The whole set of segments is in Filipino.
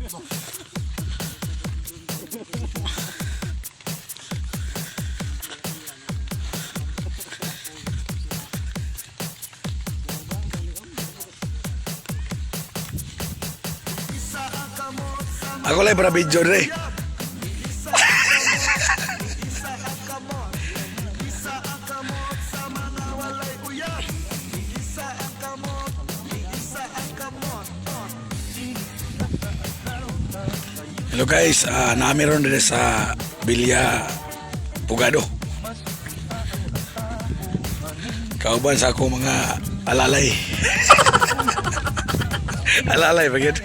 Ako lang para video rin. Hello guys, namiron din sa Bilya Pogado. Kauban sa akong mga alalay. Alalay bagit.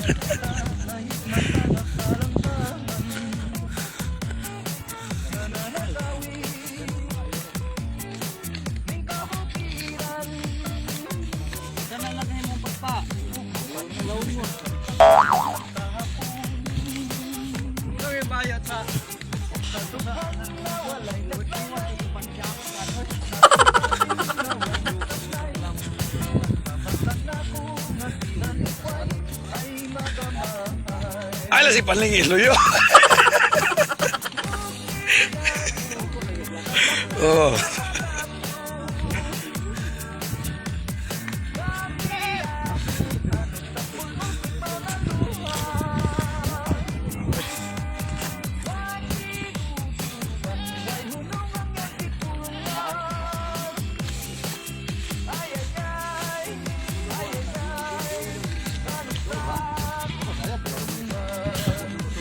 Ay, la si Panlingis lo yo. Oh.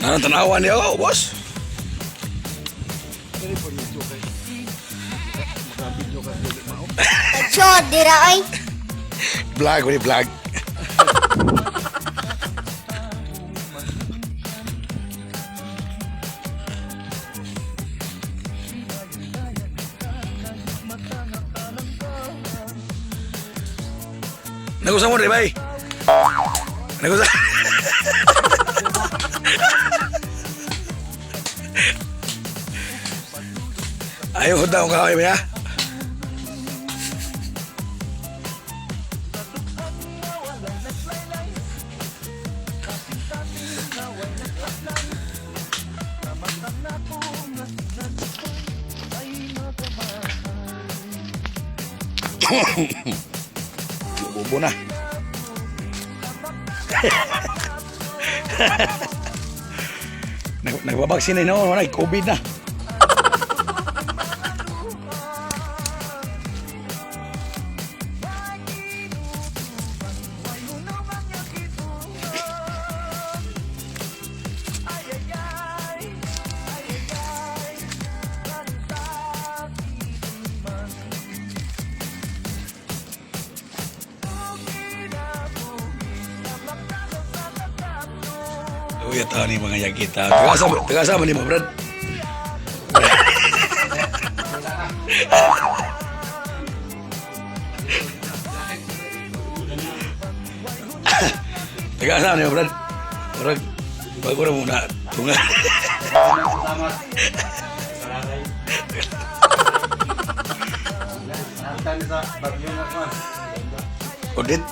Anong tanawan niya ako, boss? Chod, dira ay. Vlog, wala vlog. Nag-usap mo rin, bay? Nag-usap? Ayaw ko daw ang kaway mo ya. Bubo na. Nagbabaksin na yun, COVID na. Uy, ito ni mga yakita. Taga-sama ni mo, Brad. Taga-sama ni mo, Brad. Brad, bago na muna. Tunga. Udit.